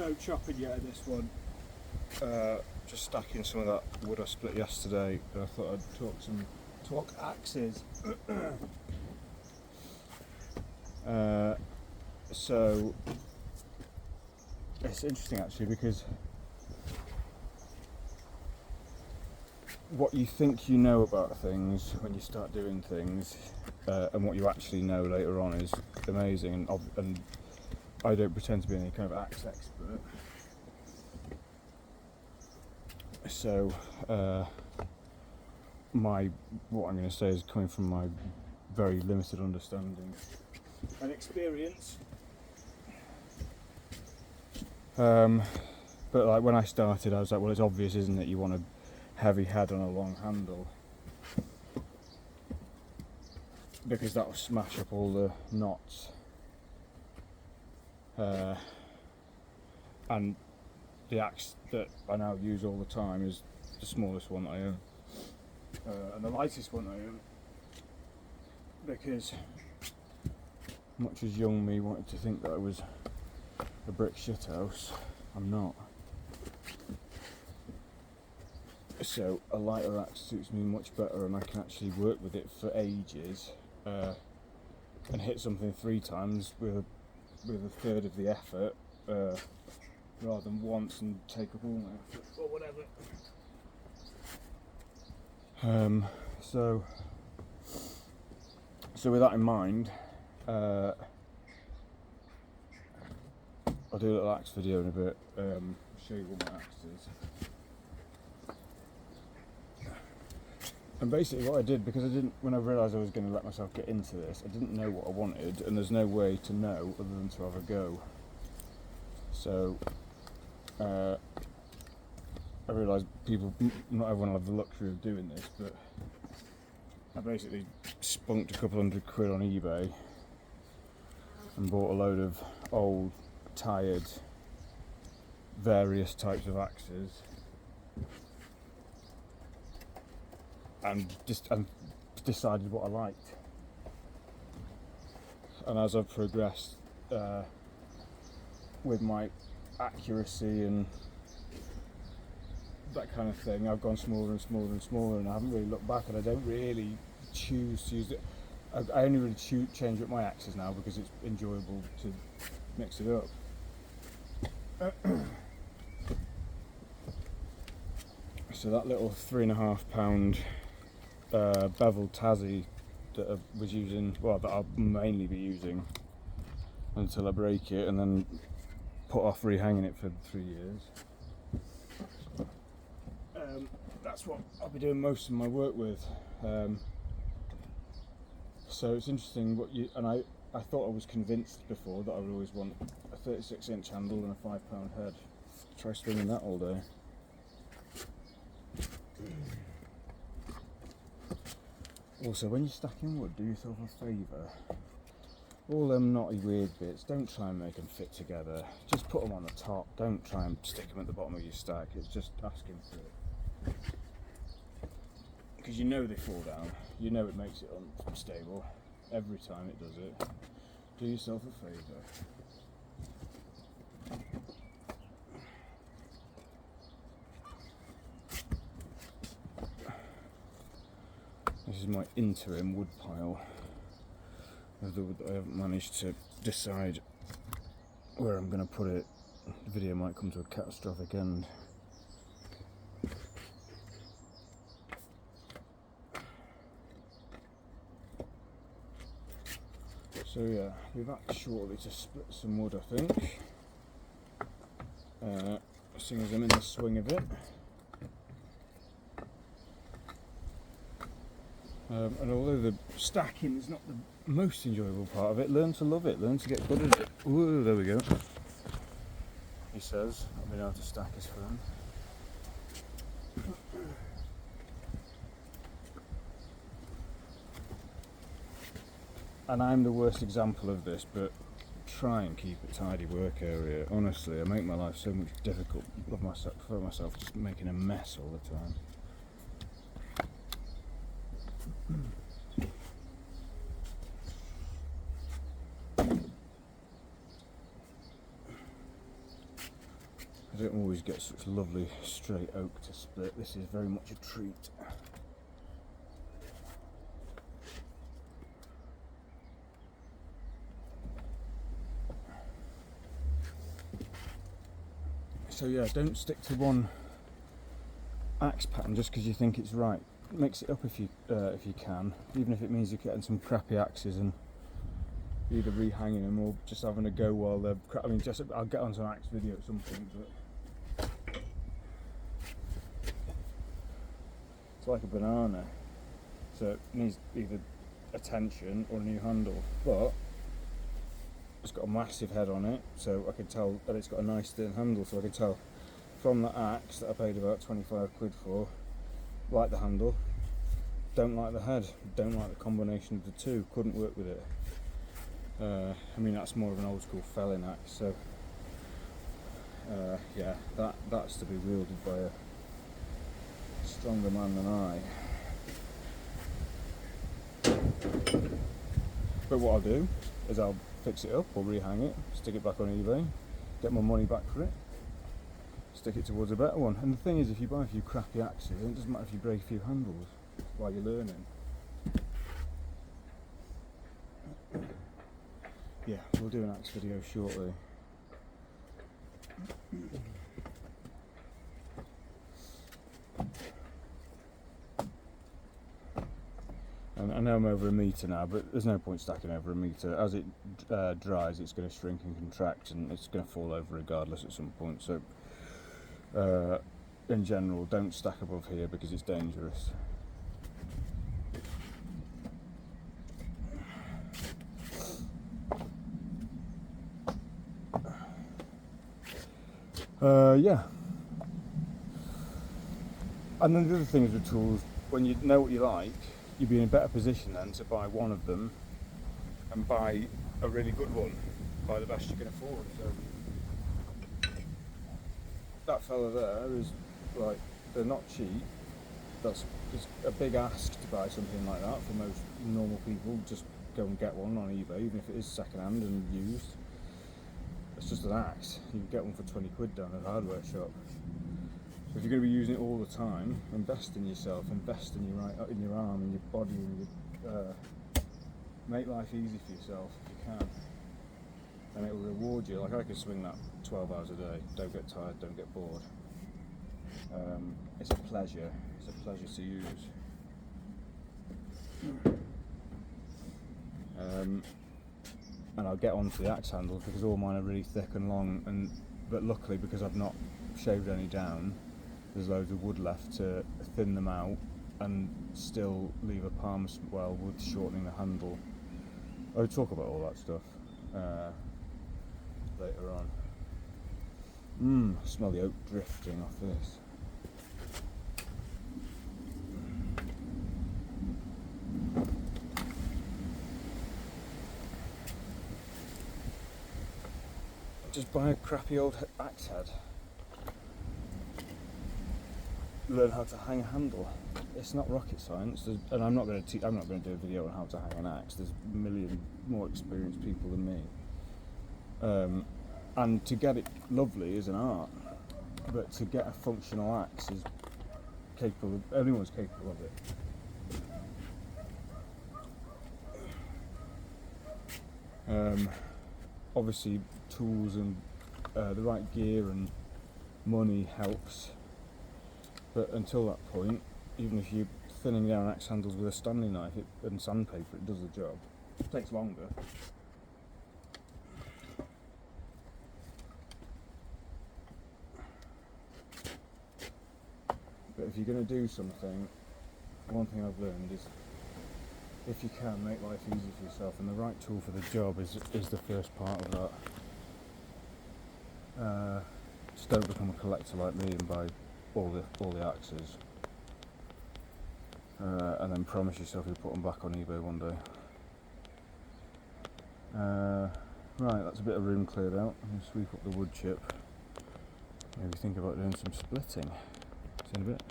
no chopping yet in this one. Just stacking some of that wood I split yesterday. I thought I'd talk axes. So it's interesting actually, because what you think you know about things when you start doing things, and what you actually know later on is amazing. And I don't pretend to be any kind of axe expert. So what I'm going to say is coming from my very limited understanding and experience. But like when I started, I was like, well, it's obvious, isn't it? You want a heavy head on a long handle, because that will smash up all the knots. And the axe that I now use all the time is the smallest one I own, and the lightest one I own, because much as young me wanted to think that I was a brick shithouse, I'm not. So a lighter axe suits me much better, and I can actually work with it for ages, and hit something 3 times with a third of the effort, rather than once and take up all my effort or whatever. So with that in mind, I'll do a little axe video in a bit, show you all my axes. And basically what I did, because when I realised I was going to let myself get into this, I didn't know what I wanted, and there's no way to know other than to have a go. So I realised not everyone will have the luxury of doing this, but I basically spunked a couple £100 on eBay and bought a load of old, tired, various types of axes, and decided what I liked. And as I've progressed with my accuracy and that kind of thing, I've gone smaller and smaller and smaller, and I haven't really looked back, and I don't really choose to use it. I only really change up my axes now because it's enjoyable to mix it up. So that little £3.5 beveled Tassie that I was using, well, that I'll mainly be using until I break it, and then put off rehanging it for 3 years. That's what I'll be doing most of my work with. So it's interesting I thought I was convinced before that I would always want a 36-inch handle and a £5 head. Try swinging that all day. Also, when you're stacking wood, do yourself a favour. All them knotty weird bits, don't try and make them fit together. Just put them on the top. Don't try and stick them at the bottom of your stack. It's just asking for it. Because you know they fall down. You know it makes it unstable every time it does it. Do yourself a favour. This is my interim wood pile of the wood that I haven't managed to decide where I'm going to put it. The video might come to a catastrophic end. So yeah, we're back shortly to split some wood, I think. As soon as I'm in the swing of it. And although the stacking is not the most enjoyable part of it, learn to love it, learn to get good at it. Ooh, there we go. He says, I've been able to stack his friend. And I'm the worst example of this, but try and keep a tidy work area. Honestly, I make my life so much difficult for myself just making a mess all the time. I don't always get such lovely straight oak to split. This is very much a treat. So yeah, don't stick to one axe pattern just because you think it's right. Mix it up if you can, even if it means you're getting some crappy axes and either rehanging them or just having a go while they're I mean, just I'll get onto an axe video at some point, but it's like a banana, so it needs either attention or a new handle, but it's got a massive head on it, so I can tell that it's got a nice thin handle, so I can tell from the axe that I paid about 25 quid for, like the handle, don't like the head, don't like the combination of the two, couldn't work with it. I mean, that's more of an old school felling axe, so yeah, that's to be wielded by a stronger man than I. But what I'll do is I'll fix it up or rehang it, stick it back on eBay, get my money back for it, stick it towards a better one. And the thing is, if you buy a few crappy axes, it doesn't matter if you break a few handles while you're learning. Yeah, we'll do an axe video shortly. And I know I'm over a metre now, but there's no point stacking over a metre. As it dries, it's going to shrink and contract, and it's going to fall over regardless at some point. So, in general, don't stack above here because it's dangerous. Yeah. And then the other thing is with tools, when you know what you like, you'll be in a better position then to buy one of them and buy a really good one, buy the best you can afford. So that fella there is like, they're not cheap. It's a big ask to buy something like that for most normal people. Just go and get one on eBay, even if it is second hand and used. It's just an axe. You can get one for 20 quid down at a hardware shop. So if you're going to be using it all the time, invest in yourself, invest in your arm and your body, and make life easy for yourself if you can. And it will reward you. Like I could swing that 12 hours a day, don't get tired, don't get bored. It's a pleasure. It's a pleasure to use. And I'll get onto the axe handles because all mine are really thick and long, but luckily, because I've not shaved any down, there's loads of wood left to thin them out and still leave a palm swell with shortening the handle. I'll talk about all that stuff later on. I smell the oak drifting off this. Just buy a crappy old axe head. Learn how to hang a handle. It's not rocket science, and I'm not going to do a video on how to hang an axe. There's a million more experienced people than me. And to get it lovely is an art, but to get a functional axe is anyone's capable of it. Obviously, tools and the right gear and money helps, but until that point, even if you're thinning down axe handles with a Stanley knife and sandpaper, it does the job. It takes longer. But if you're going to do something, one thing I've learned is, if you can, make life easy for yourself, and the right tool for the job is the first part of that. Just don't become a collector like me and buy all the axes, and then promise yourself you'll put them back on eBay one day. Right, that's a bit of room cleared out. I'm going to sweep up the wood chip. Maybe think about doing some splitting. See you in a bit.